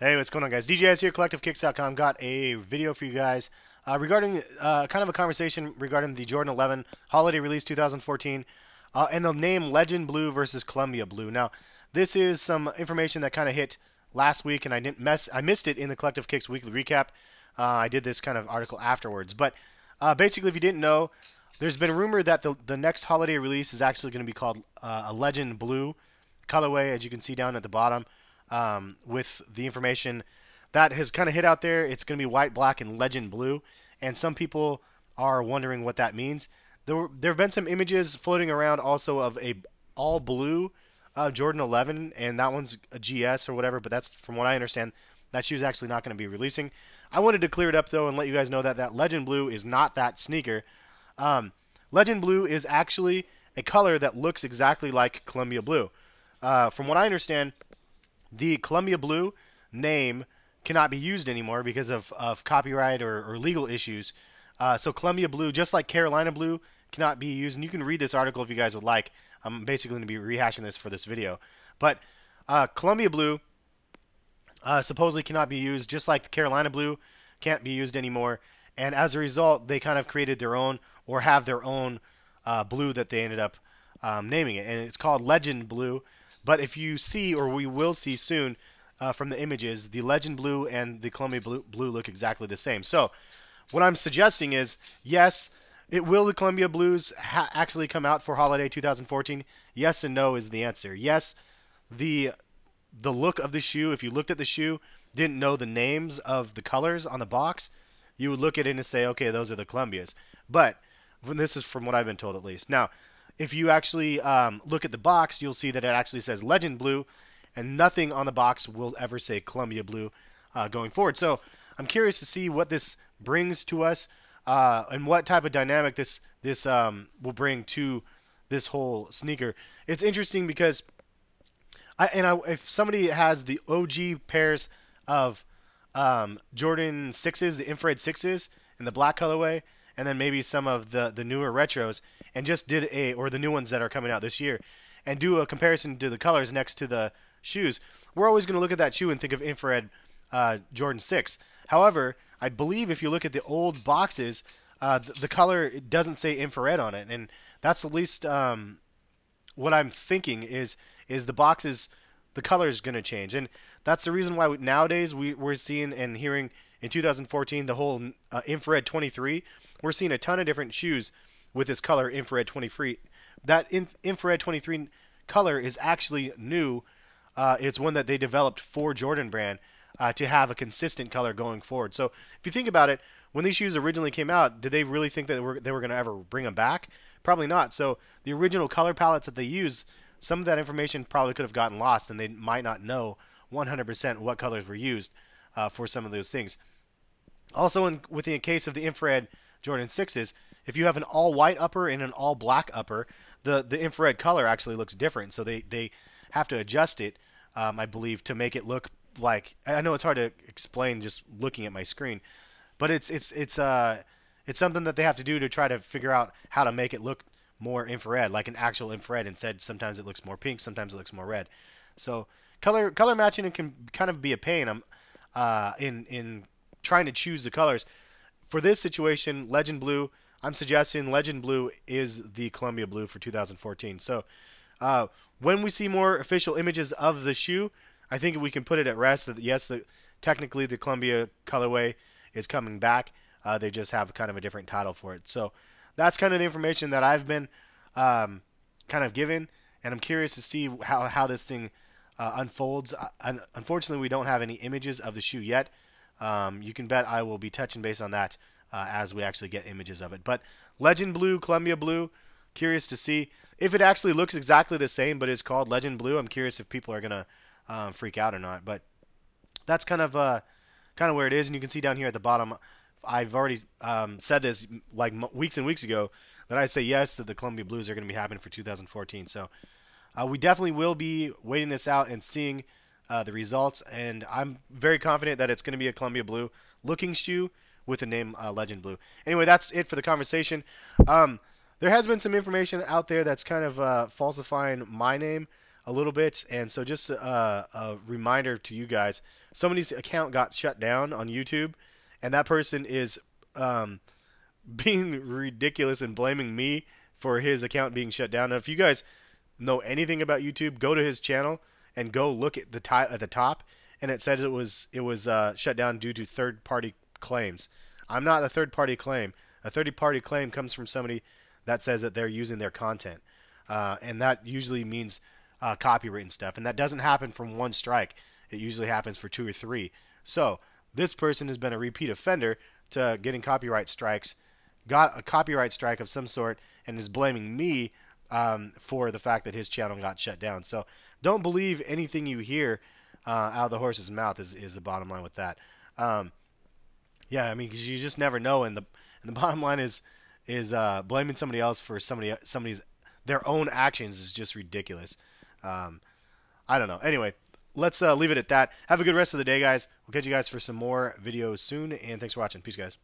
Hey, what's going on, guys? DJS here, CollectiveKicks.com. Got a video for you guys regarding kind of a conversation regarding the Jordan 11 holiday release 2014 and the name Legend Blue versus Columbia Blue. Now, this is some information that kind of hit last week, and I missed it in the Collective Kicks weekly recap. I did this kind of article afterwards, but basically, if you didn't know, there's been a rumor that the next holiday release is actually going to be called a Legend Blue colorway, as you can see down at the bottom. With the information that has kind of hit out there, it's going to be white, black, and legend blue. And some people are wondering what that means. There have been some images floating around also of a all blue Jordan 11, and that one's a GS or whatever. But that's, from what I understand, that shoe's actually not going to be releasing. I wanted to clear it up though and let you guys know that that legend blue is not that sneaker. Legend blue is actually a color that looks exactly like Columbia blue. From what I understand, the Columbia Blue name cannot be used anymore because of copyright or legal issues. So Columbia Blue, just like Carolina Blue, cannot be used. And you can read this article if you guys would like. I'm basically going to be rehashing this for this video. But Columbia Blue supposedly cannot be used, just like the Carolina Blue can't be used anymore. And as a result, they kind of created their own, or have their own blue that they ended up naming it. And it's called Legend Blue. But if you see, or we will see soon from the images, the Legend Blue and the Columbia Blue look exactly the same. So what I'm suggesting is, yes, will the Columbia Blues actually come out for holiday 2014? Yes and no is the answer. Yes, the look of the shoe, if you looked at the shoe, didn't know the names of the colors on the box, you would look at it and say, okay, those are the Columbias. But this is from what I've been told, at least. Now, if you actually look at the box, you'll see that it actually says Legend Blue, and nothing on the box will ever say Columbia Blue going forward. So I'm curious to see what this brings to us and what type of dynamic this will bring to this whole sneaker. It's interesting because if somebody has the OG pairs of Jordan 6s, the infrared 6s in the black colorway, and then maybe some of the newer retros, and just did or the new ones that are coming out this year, and do a comparison to the colors next to the shoes, we're always going to look at that shoe and think of infrared Jordan 6. However, I believe if you look at the old boxes, the color, it doesn't say infrared on it, and that's at least what I'm thinking is the boxes, the color is going to change, and that's the reason why nowadays we're seeing and hearing in 2014 the whole infrared 23. We're seeing a ton of different shoes with this color infrared 23. That infrared 23 color is actually new. It's one that they developed for Jordan brand to have a consistent color going forward. So if you think about it, when these shoes originally came out, did they really think that they were going to ever bring them back? Probably not. So the original color palettes that they used, some of that information probably could have gotten lost, and they might not know 100% what colors were used for some of those things. Also, with the case of the infrared Jordan 6s, if you have an all-white upper and an all-black upper, the infrared color actually looks different. So they have to adjust it, I believe, to make it look like, I know it's hard to explain just looking at my screen, but it's something that they have to do to try to figure out how to make it look more infrared, like an actual infrared. Instead, sometimes it looks more pink, sometimes it looks more red. So color matching can kind of be a pain in trying to choose the colors. For this situation, Legend Blue, I'm suggesting Legend Blue is the Columbia Blue for 2014. So when we see more official images of the shoe, I think we can put it at rest that yes, technically the Columbia colorway is coming back. They just have kind of a different title for it. So that's kind of the information that I've been kind of given, and I'm curious to see how this thing unfolds. Unfortunately, we don't have any images of the shoe yet. You can bet I will be touching base on that as we actually get images of it. But Legend Blue, Columbia Blue, curious to see if it actually looks exactly the same but is called Legend Blue. I'm curious if people are gonna freak out or not. But that's kind of where it is, and you can see down here at the bottom, I've already said this like weeks and weeks ago that I say yes that the Columbia Blues are going to be happening for 2014. So we definitely will be waiting this out and seeing the results, and I'm very confident that it's going to be a Columbia Blue looking shoe with the name Legend Blue. Anyway, that's it for the conversation. There has been some information out there that's kind of falsifying my name a little bit, and so just a reminder to you guys, somebody's account got shut down on YouTube, and that person is being ridiculous and blaming me for his account being shut down. Now, if you guys know anything about YouTube, go to his channel and go look at the top, and it says it was shut down due to third-party claims. I'm not a third-party claim. A third-party claim comes from somebody that says that they're using their content, and that usually means copyright and stuff. And that doesn't happen from one strike. It usually happens for 2 or 3. So this person has been a repeat offender to getting copyright strikes, got a copyright strike of some sort, and is blaming me for the fact that his channel got shut down. So don't believe anything you hear out of the horse's mouth is the bottom line with that. Yeah, I mean, because you just never know, and the bottom line is blaming somebody else for somebody's their own actions is just ridiculous. I don't know. Anyway, let's leave it at that. Have a good rest of the day, guys. We'll catch you guys for some more videos soon, and thanks for watching. Peace, guys.